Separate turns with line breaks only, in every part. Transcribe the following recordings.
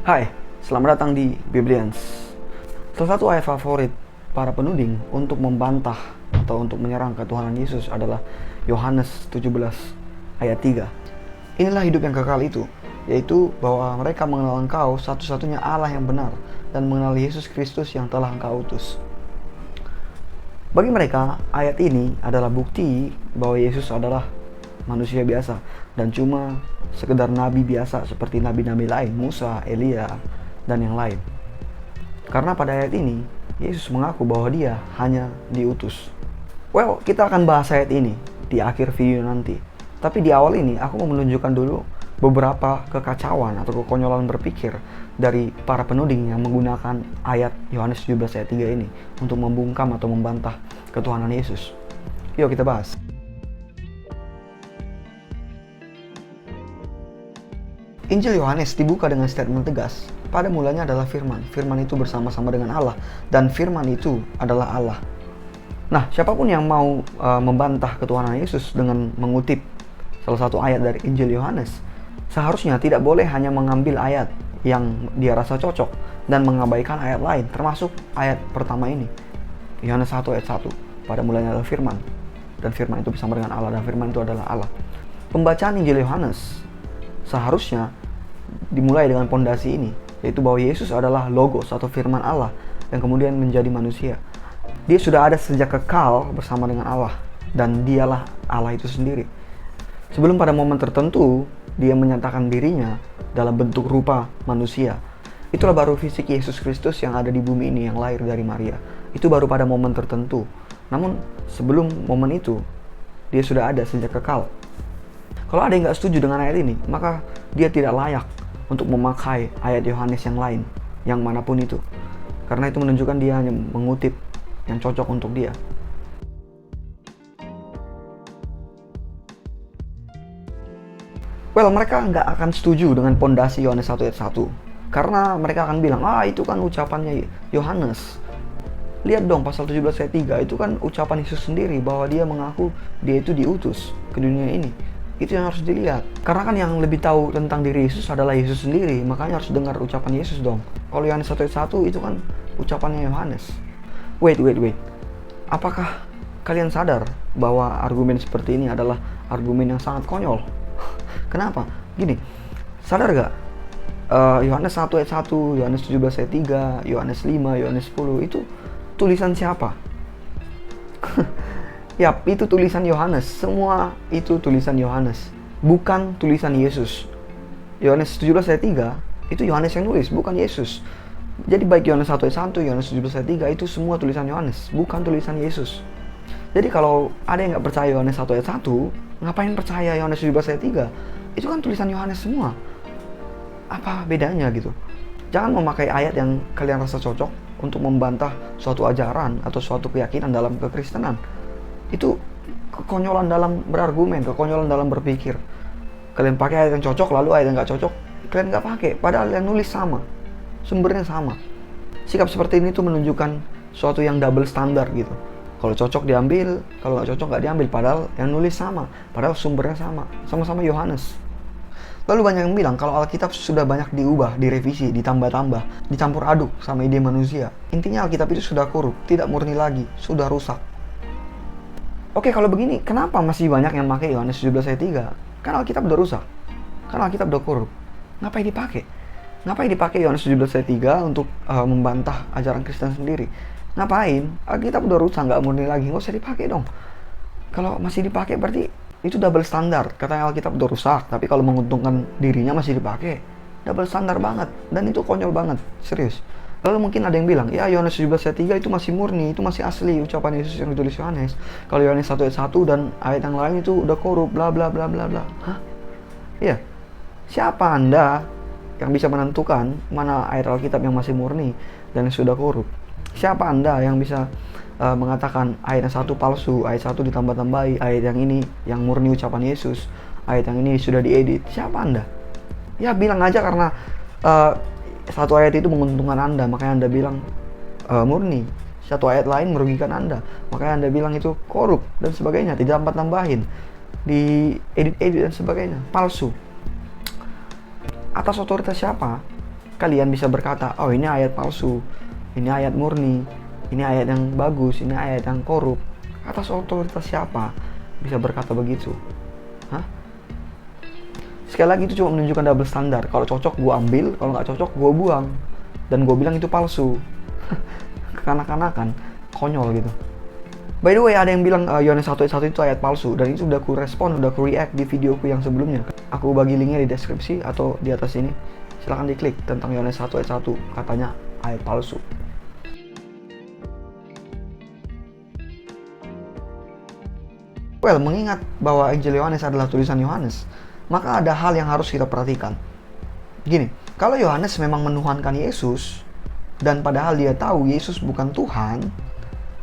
Hai, selamat datang di Biblians. Salah satu ayat favorit para penuding untuk membantah atau untuk menyerang ketuhanan Yesus adalah Yohanes 17 ayat 3. Inilah hidup yang kekal itu, yaitu bahwa mereka mengenal Engkau satu-satunya Allah yang benar dan mengenal Yesus Kristus yang telah Engkau utus. Bagi mereka, ayat ini adalah bukti bahwa Yesus adalah manusia biasa dan cuma sekedar nabi biasa seperti nabi-nabi lain, Musa, Elia, dan yang lain. Karena pada ayat ini, Yesus mengaku bahwa dia hanya diutus. Well, kita akan bahas ayat ini di akhir video nanti. Tapi di awal ini, aku mau menunjukkan dulu beberapa kekacauan atau kekonyolan berpikir dari para penuding yang menggunakan ayat Yohanes 17 ayat 3 ini untuk membungkam atau membantah ketuhanan Yesus. Yuk kita bahas. Injil Yohanes dibuka dengan statement tegas. Pada mulanya adalah firman. Firman itu bersama-sama dengan Allah. Dan firman itu adalah Allah. Nah, siapapun yang mau membantah ketuhanan Yesus dengan mengutip salah satu ayat dari Injil Yohanes, seharusnya tidak boleh hanya mengambil ayat yang dia rasa cocok dan mengabaikan ayat lain, termasuk ayat pertama ini. Yohanes 1 ayat 1. Pada mulanya adalah firman. Dan firman itu bersama dengan Allah. Dan firman itu adalah Allah. Pembacaan Injil Yohanes seharusnya dimulai dengan pondasi ini, yaitu bahwa Yesus adalah logos atau firman Allah yang kemudian menjadi manusia. Dia sudah ada sejak kekal bersama dengan Allah, dan dialah Allah itu sendiri. Sebelum pada momen tertentu, dia menyatakan dirinya dalam bentuk rupa manusia. Itulah baru fisik Yesus Kristus yang ada di bumi ini yang lahir dari Maria. Itu baru pada momen tertentu. Namun sebelum momen itu, dia sudah ada sejak kekal. Kalau ada yang nggak setuju dengan ayat ini, maka dia tidak layak untuk memakai ayat Yohanes yang lain, yang manapun itu. Karena itu menunjukkan dia hanya mengutip yang cocok untuk dia. Well, mereka nggak akan setuju dengan pondasi Yohanes 1 ayat 1. Karena mereka akan bilang, itu kan ucapannya Yohanes. Lihat dong pasal 17 ayat 3, itu kan ucapan Yesus sendiri bahwa dia mengaku dia itu diutus ke dunia ini. Itu yang harus dilihat. Karena kan yang lebih tahu tentang diri Yesus adalah Yesus sendiri. Makanya harus dengar ucapan Yesus dong. Kalau Yohanes 1 ayat 1 itu kan ucapannya Yohanes. Wait. Apakah kalian sadar bahwa argumen seperti ini adalah argumen yang sangat konyol? Kenapa? Gini, sadar gak? Yohanes 1 ayat 1, Yohanes 17 ayat 3, Yohanes 5, Yohanes 10 itu tulisan siapa? Yap, itu tulisan Yohanes. Semua itu tulisan Yohanes, bukan tulisan Yesus. Yohanes 17 ayat 3 itu Yohanes yang nulis, bukan Yesus. Jadi baik Yohanes 1 ayat 1, Yohanes 17 ayat 3 itu semua tulisan Yohanes, bukan tulisan Yesus. Jadi kalau ada yang nggak percaya Yohanes 1 ayat 1, ngapain percaya Yohanes 17 ayat 3? Itu kan tulisan Yohanes semua. Apa bedanya gitu? Jangan memakai ayat yang kalian rasa cocok untuk membantah suatu ajaran atau suatu keyakinan dalam kekristenan. Itu kekonyolan dalam berargumen, kekonyolan dalam berpikir. Kalian pakai ayat yang cocok, lalu ayat yang nggak cocok kalian nggak pakai, padahal yang nulis sama, sumbernya sama. Sikap seperti ini tuh menunjukkan suatu yang double standar gitu. Kalau cocok diambil, kalau nggak cocok nggak diambil, padahal yang nulis sama, padahal sumbernya sama, sama-sama Yohanes. Lalu banyak yang bilang kalau Alkitab sudah banyak diubah, direvisi, ditambah-tambah, dicampur aduk sama ide manusia. Intinya Alkitab itu sudah korup, tidak murni lagi, sudah rusak. Oke, kalau begini, kenapa masih banyak yang pakai Yohanes 17 ayat 3? Kan Alkitab udah rusak. Kan Alkitab udah korup. Ngapain dipakai? Ngapain dipakai Yohanes 17 ayat 3 untuk membantah ajaran Kristen sendiri? Ngapain? Alkitab udah rusak, nggak murni lagi. Nggak usah dipakai dong. Kalau masih dipakai berarti itu double standar. Katanya Alkitab udah rusak, tapi kalau menguntungkan dirinya masih dipakai. Double standar banget. Dan itu konyol banget. Serius. Lalu mungkin ada yang bilang, ya Yohanes 17 ayat 3 itu masih murni, itu masih asli ucapan Yesus yang ditulis Yohanes. Kalau Yohanes 1 ayat 1 dan ayat yang lain itu udah korup, bla bla bla bla bla. Hah? Iya. Siapa Anda yang bisa menentukan mana ayat Alkitab yang masih murni dan yang sudah korup? Siapa Anda yang bisa mengatakan ayat yang satu palsu, ayat satu ditambah-tambahi, ayat yang ini yang murni ucapan Yesus, ayat yang ini sudah diedit? Siapa Anda? Ya bilang aja karena satu ayat itu menguntungkan Anda, makanya Anda bilang murni. Satu ayat lain merugikan Anda, makanya Anda bilang itu korup dan sebagainya, tidak tambah-tambahin, diedit-edit dan sebagainya, palsu. Atas otoritas siapa kalian bisa berkata, oh ini ayat palsu, ini ayat murni, ini ayat yang bagus, ini ayat yang korup. Atas otoritas siapa bisa berkata begitu? Hah? Sekali lagi itu cuma menunjukkan double standar. Kalau cocok gue ambil, kalau nggak cocok gue buang. Dan gue bilang itu palsu. Kekanak-kanakan, konyol gitu. By the way, ada yang bilang Yohanes 1 ayat 1 itu ayat palsu, dan itu udah aku respon, udah aku react di videoku yang sebelumnya. Aku bagi linknya di deskripsi atau di atas ini. Silahkan diklik tentang Yohanes 1 ayat 1, katanya ayat palsu. Well, mengingat bahwa Injil Yohanes adalah tulisan Yohanes, maka ada hal yang harus kita perhatikan. Gini, kalau Yohanes memang menuhankan Yesus, dan padahal dia tahu Yesus bukan Tuhan,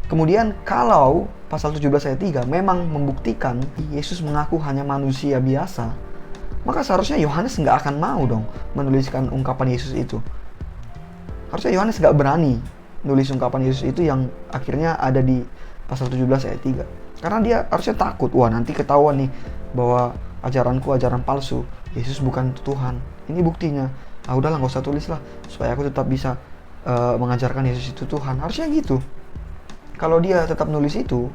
kemudian kalau pasal 17 ayat 3 memang membuktikan Yesus mengaku hanya manusia biasa, maka seharusnya Yohanes nggak akan mau dong menuliskan ungkapan Yesus itu. Harusnya Yohanes nggak berani nulis ungkapan Yesus itu yang akhirnya ada di pasal 17 ayat 3. Karena dia harusnya takut, wah nanti ketahuan nih bahwa ajaranku ajaran palsu, Yesus bukan Tuhan. Ini buktinya. Ah udahlah, nggak usah tulis lah, supaya aku tetap bisa mengajarkan Yesus itu Tuhan. Harusnya gitu. Kalau dia tetap nulis itu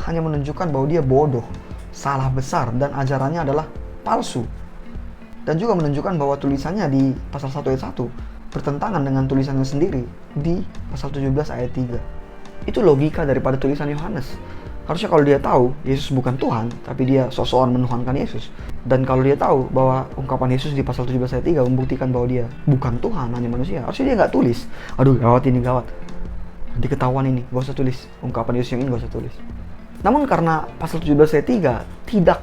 hanya menunjukkan bahwa dia bodoh, salah besar, dan ajarannya adalah palsu. Dan juga menunjukkan bahwa tulisannya di pasal 1 ayat 1 bertentangan dengan tulisannya sendiri di pasal 17 ayat 3. Itu logika daripada tulisan Yohanes. Harusnya kalau dia tahu Yesus bukan Tuhan, tapi dia sok-sokan menuhankan Yesus. Dan kalau dia tahu bahwa ungkapan Yesus di pasal 17 ayat 3 membuktikan bahwa dia bukan Tuhan, hanya manusia, harusnya dia nggak tulis. Aduh, gawat ini, gawat. Nanti ketahuan ini, gak usah tulis. Ungkapan Yesus yang ini gak usah tulis. Namun karena pasal 17 ayat 3 tidak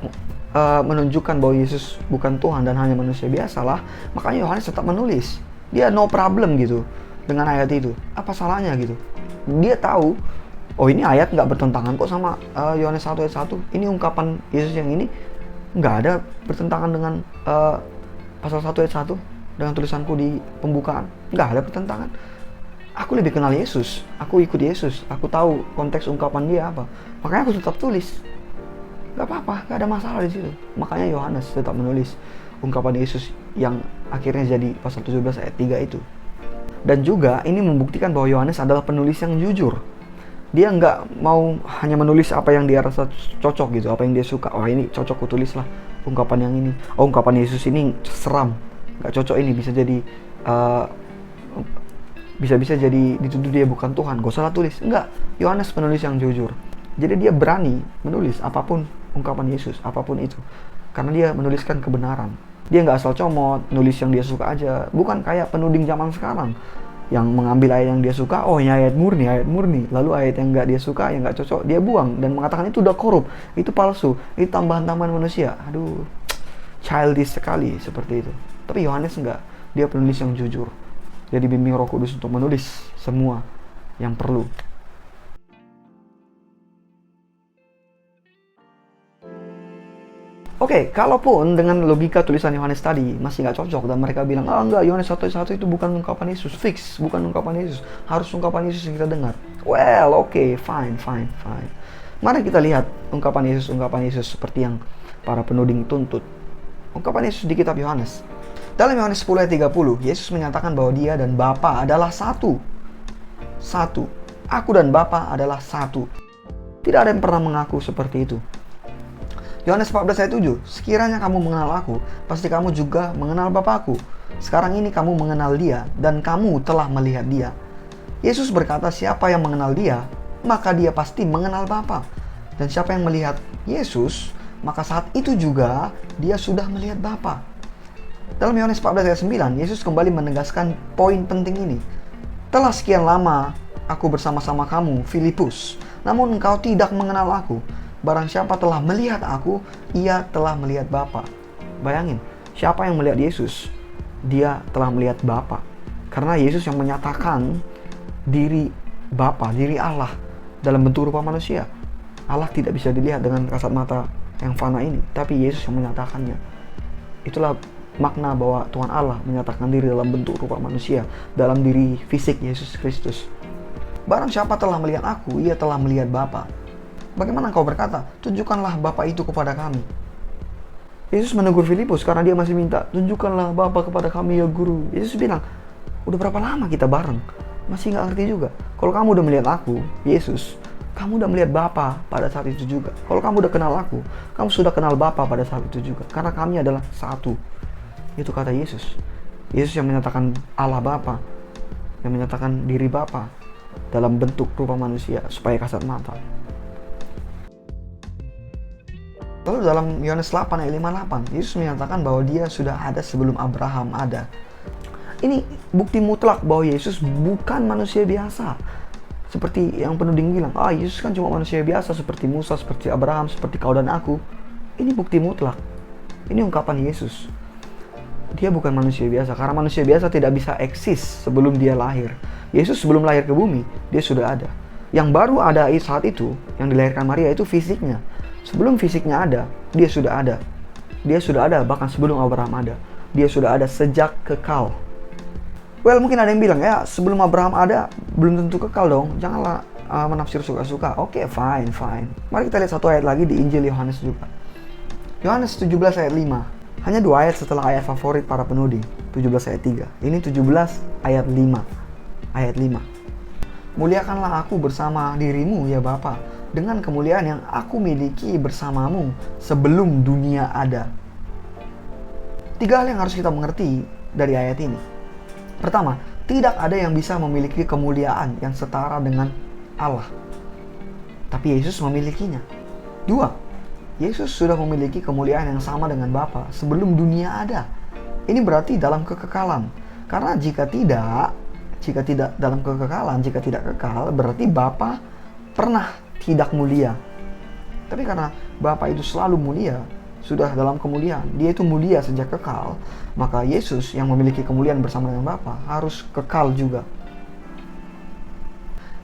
menunjukkan bahwa Yesus bukan Tuhan dan hanya manusia biasalah, makanya Yohanes tetap menulis. Dia no problem gitu dengan ayat itu. Apa salahnya gitu? Dia tahu, oh ini ayat nggak bertentangan kok sama Yohanes 1 ayat 1. Ini ungkapan Yesus yang ini nggak ada bertentangan dengan pasal 1 ayat 1 dengan tulisanku di pembukaan. Nggak ada bertentangan. Aku lebih kenal Yesus, aku ikut Yesus, aku tahu konteks ungkapan dia apa. Makanya aku tetap tulis. Gak apa-apa, gak ada masalah di situ. Makanya Yohanes tetap menulis ungkapan Yesus yang akhirnya jadi pasal 17 ayat 3 itu. Dan juga ini membuktikan bahwa Yohanes adalah penulis yang jujur. Dia nggak mau hanya menulis apa yang dia rasa cocok gitu, apa yang dia suka. Oh ini cocok, aku tulis lah ungkapan yang ini. Oh ungkapan Yesus ini seram, nggak cocok, ini bisa jadi bisa jadi dituduh dia bukan Tuhan, gak usah tulis. Enggak, Yohanes penulis yang jujur. Jadi dia berani menulis apapun ungkapan Yesus, apapun itu, karena dia menuliskan kebenaran. Dia nggak asal comot, nulis yang dia suka aja. Bukan kayak penuding zaman sekarang yang mengambil ayat yang dia suka, oh ini ayat murni, lalu ayat yang nggak dia suka, yang nggak cocok, dia buang dan mengatakan itu udah korup, itu palsu, itu tambahan-tambahan manusia. Aduh, childish sekali seperti itu. Tapi Yohanes enggak, dia penulis yang jujur. Dia dibimbing Roh Kudus untuk menulis semua yang perlu. Oke, kalaupun dengan logika tulisan Yohanes tadi masih nggak cocok dan mereka bilang, enggak, Yohanes 1:1 itu bukan ungkapan Yesus, fix, bukan ungkapan Yesus, harus ungkapan Yesus yang kita dengar. Well, okay, fine. Mari kita lihat ungkapan Yesus seperti yang para penuding tuntut. Ungkapan Yesus di kitab Yohanes. Dalam Yohanes 10 ayat 30, Yesus menyatakan bahwa dia dan Bapa adalah satu. Satu. Aku dan Bapa adalah satu. Tidak ada yang pernah mengaku seperti itu. Yohanes 14 ayat 7, sekiranya kamu mengenal aku, pasti kamu juga mengenal Bapa-Ku. Sekarang ini kamu mengenal dia, dan kamu telah melihat dia. Yesus berkata, siapa yang mengenal dia, maka dia pasti mengenal Bapa. Dan siapa yang melihat Yesus, maka saat itu juga dia sudah melihat Bapa. Dalam Yohanes 14 ayat 9, Yesus kembali menegaskan poin penting ini. Telah sekian lama aku bersama-sama kamu, Filipus, namun engkau tidak mengenal aku. Barang siapa telah melihat aku, ia telah melihat Bapa. Bayangin, siapa yang melihat Yesus? Dia telah melihat Bapa. Karena Yesus yang menyatakan diri Bapa, diri Allah dalam bentuk rupa manusia. Allah tidak bisa dilihat dengan kasat mata yang fana ini, tapi Yesus yang menyatakannya. Itulah makna bahwa Tuhan Allah menyatakan diri dalam bentuk rupa manusia, dalam diri fisik Yesus Kristus. Barang siapa telah melihat aku, ia telah melihat Bapa. Bagaimana engkau berkata, tunjukkanlah Bapa itu kepada kami? Yesus menegur Filipus karena dia masih minta, tunjukkanlah Bapa kepada kami ya guru. Yesus bilang, udah berapa lama kita bareng? Masih nggak ngerti juga. Kalau kamu udah melihat aku, Yesus, kamu udah melihat Bapa pada saat itu juga. Kalau kamu udah kenal aku, kamu sudah kenal Bapa pada saat itu juga. Karena kami adalah satu. Itu kata Yesus. Yesus yang menyatakan Allah Bapa, yang menyatakan diri Bapa dalam bentuk rupa manusia supaya kasat mata. Lalu dalam Yohanes 8 ayat 58, Yesus menyatakan bahwa dia sudah ada sebelum Abraham ada. Ini bukti mutlak bahwa Yesus bukan manusia biasa. Seperti yang penuding bilang, Yesus kan cuma manusia biasa seperti Musa, seperti Abraham, seperti kau dan aku. Ini bukti mutlak. Ini ungkapan Yesus. Dia bukan manusia biasa, karena manusia biasa tidak bisa eksis sebelum dia lahir. Yesus sebelum lahir ke bumi, dia sudah ada. Yang baru ada saat itu, yang dilahirkan Maria itu fisiknya. Sebelum fisiknya ada, dia sudah ada. Dia sudah ada bahkan sebelum Abraham ada. Dia sudah ada sejak kekal. Well, mungkin ada yang bilang, ya sebelum Abraham ada, belum tentu kekal dong. Janganlah menafsir suka-suka. Oke, fine. Mari kita lihat satu ayat lagi di Injil Yohanes juga. Yohanes 17 ayat 5. Hanya 2 ayat setelah ayat favorit para penuding. 17 ayat 3. Ini 17 ayat 5. Ayat 5. Muliakanlah aku bersama dirimu ya Bapa, dengan kemuliaan yang aku miliki bersamamu sebelum dunia ada. 3 hal yang harus kita mengerti dari ayat ini. Pertama, tidak ada yang bisa memiliki kemuliaan yang setara dengan Allah. Tapi Yesus memilikinya. 2, Yesus sudah memiliki kemuliaan yang sama dengan Bapa sebelum dunia ada. Ini berarti dalam kekekalan. Karena jika tidak dalam kekekalan, jika tidak kekal, berarti Bapa pernah tidak mulia. Tapi karena Bapa itu selalu mulia, sudah dalam kemuliaan, dia itu mulia sejak kekal, maka Yesus yang memiliki kemuliaan bersama dengan Bapa harus kekal juga.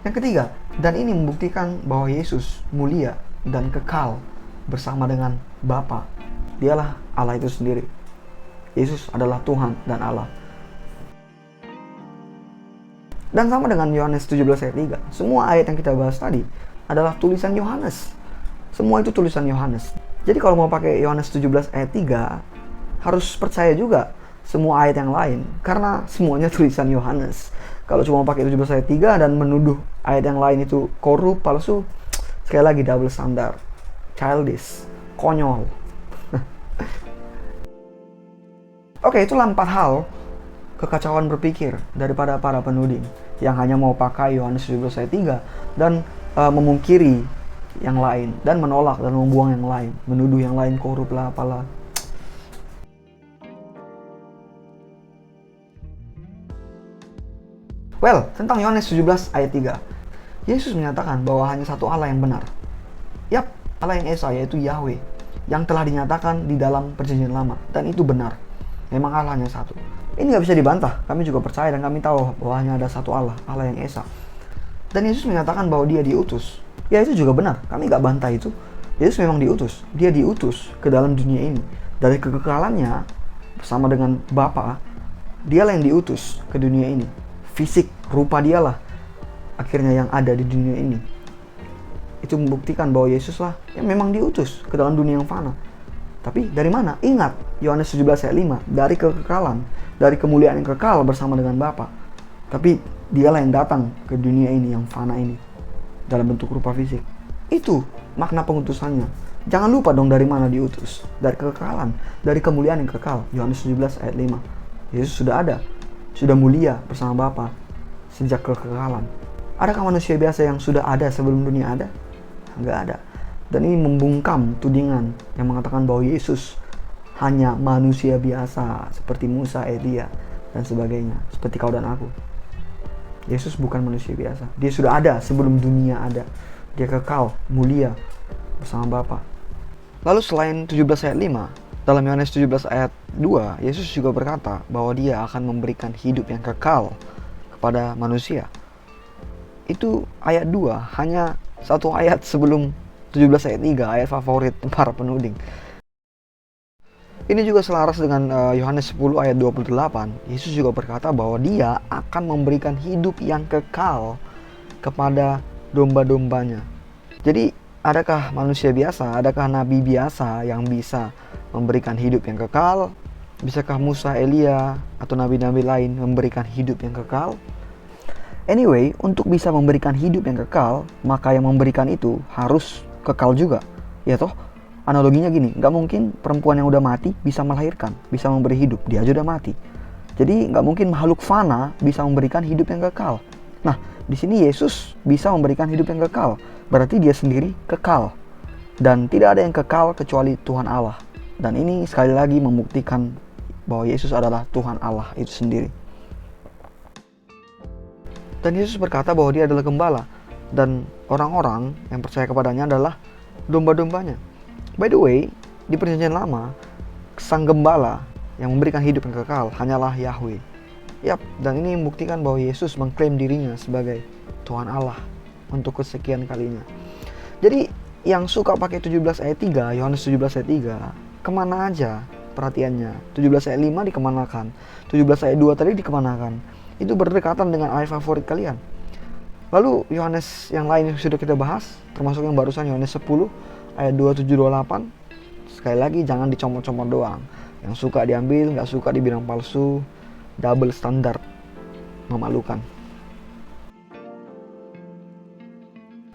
Yang ketiga, dan ini membuktikan bahwa Yesus mulia dan kekal bersama dengan Bapa. Dialah Allah itu sendiri. Yesus adalah Tuhan dan Allah. Dan sama dengan Yohanes 17 ayat 3, semua ayat yang kita bahas tadi adalah tulisan Yohanes. Semua itu tulisan Yohanes. Jadi kalau mau pakai Yohanes 17 ayat 3, harus percaya juga semua ayat yang lain, karena semuanya tulisan Yohanes. Kalau cuma pakai 17 ayat 3 dan menuduh ayat yang lain itu korup, palsu, sekali lagi double standard, childish, konyol. Oke, itulah 4 hal kekacauan berpikir daripada para penuding yang hanya mau pakai Yohanes 17 ayat 3 dan memungkiri yang lain dan menolak dan membuang yang lain, menuduh yang lain korup lah apalah. Well, tentang Yohanes 17 ayat 3, Yesus menyatakan bahwa hanya satu Allah yang benar. Yap, Allah yang Esa, yaitu Yahweh, yang telah dinyatakan di dalam perjanjian lama, dan itu benar. Memang Allah hanya satu. Ini gak bisa dibantah, kami juga percaya dan kami tahu bahwa hanya ada satu Allah, Allah yang Esa. Dan Yesus menyatakan bahwa dia diutus. Ya itu juga benar, kami gak bantah itu. Yesus memang diutus, dia diutus ke dalam dunia ini. Dari kekekalannya bersama dengan Bapa, dialah yang diutus ke dunia ini. Fisik, rupa dialah akhirnya yang ada di dunia ini. Itu membuktikan bahwa Yesuslah yang memang diutus ke dalam dunia yang fana. Tapi dari mana? Ingat, Yohanes 17 ayat 5, dari kekekalan, dari kemuliaan yang kekal bersama dengan Bapa. Tapi dialah yang datang ke dunia ini yang fana ini dalam bentuk rupa fisik. Itu makna pengutusannya. Jangan lupa dong dari mana diutus. Dari kekekalan, dari kemuliaan yang kekal. Yohanes 17 ayat 5. Yesus sudah ada, sudah mulia bersama Bapa sejak kekekalan. Adakah manusia biasa yang sudah ada sebelum dunia ada? Enggak ada. Dan ini membungkam tudingan yang mengatakan bahwa Yesus hanya manusia biasa seperti Musa, Elia, dan sebagainya, seperti kau dan aku. Yesus bukan manusia biasa. Dia sudah ada sebelum dunia ada. Dia kekal, mulia bersama Bapa. Lalu selain 17 ayat 5, dalam Yohanes 17 ayat 2, Yesus juga berkata bahwa dia akan memberikan hidup yang kekal kepada manusia. Itu ayat 2, hanya satu ayat sebelum 17 ayat 3, ayat favorit para penuding. Ini juga selaras dengan Yohanes 10 ayat 28. Yesus juga berkata bahwa dia akan memberikan hidup yang kekal kepada domba-dombanya. Jadi adakah manusia biasa, adakah nabi biasa yang bisa memberikan hidup yang kekal? Bisakah Musa, Elia, atau nabi-nabi lain memberikan hidup yang kekal? Anyway, untuk bisa memberikan hidup yang kekal, maka yang memberikan itu harus kekal juga. Ya toh? Analoginya gini, nggak mungkin perempuan yang udah mati bisa melahirkan, bisa memberi hidup, dia aja udah mati. Jadi nggak mungkin makhluk fana bisa memberikan hidup yang kekal. Nah, di sini Yesus bisa memberikan hidup yang kekal, berarti dia sendiri kekal. Dan tidak ada yang kekal kecuali Tuhan Allah. Dan ini sekali lagi membuktikan bahwa Yesus adalah Tuhan Allah itu sendiri. Dan Yesus berkata bahwa dia adalah gembala, dan orang-orang yang percaya kepadanya adalah domba-dombanya. By the way, di perjanjian lama, sang gembala yang memberikan hidup yang kekal hanyalah Yahweh. Yap, dan ini membuktikan bahwa Yesus mengklaim dirinya sebagai Tuhan Allah untuk kesekian kalinya. Jadi yang suka pakai 17 ayat 3, Yohanes 17 ayat 3, kemana aja perhatiannya? 17 ayat 5 dikemanakan, 17 ayat 2 tadi dikemanakan. Itu berdekatan dengan ayat favorit kalian. Lalu Yohanes yang lain yang sudah kita bahas, termasuk yang barusan Yohanes 10 ayat 27-28. Sekali lagi jangan dicomot-comot doang. Yang suka diambil, gak suka dibilang palsu. Double standard, memalukan.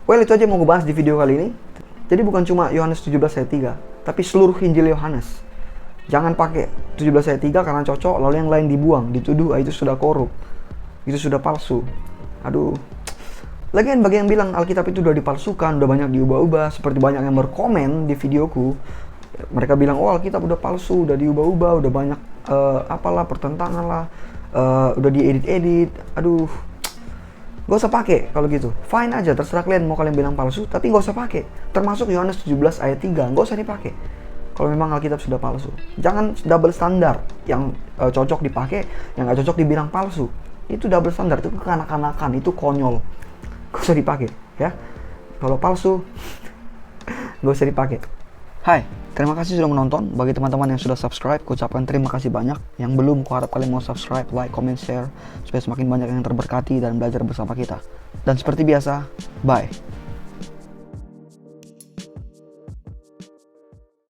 Well, itu aja yang mau gue bahas di video kali ini. Jadi bukan cuma Yohanes 17 ayat 3, tapi seluruh Injil Yohanes. Jangan pakai 17 ayat 3 karena cocok, lalu yang lain dibuang, dituduh itu sudah korup, itu sudah palsu. Aduh. Lagian bagi yang bilang Alkitab itu udah dipalsukan, udah banyak diubah-ubah, seperti banyak yang berkomen di videoku. Mereka bilang, oh Alkitab udah palsu, udah diubah-ubah, udah banyak apalah, pertentangan lah, udah diedit-edit. Aduh, gak usah pakai kalau gitu. Fine aja, terserah kalian mau kalian bilang palsu, tapi gak usah pakai. Termasuk Yohanes 17 ayat 3, gak usah dipakai. Kalau memang Alkitab sudah palsu, jangan double standar. Yang cocok dipakai, yang gak cocok dibilang palsu. Itu double standar, itu kekanak-kanakan, itu konyol. Gak usah dipakai, ya. Kalau palsu, gak usah dipakai. Hai, terima kasih sudah menonton. Bagi teman-teman yang sudah subscribe, ku ucapkan terima kasih banyak. Yang belum, ku harap kalian mau subscribe, like, comment, share, supaya semakin banyak yang terberkati dan belajar bersama kita. Dan seperti biasa, bye.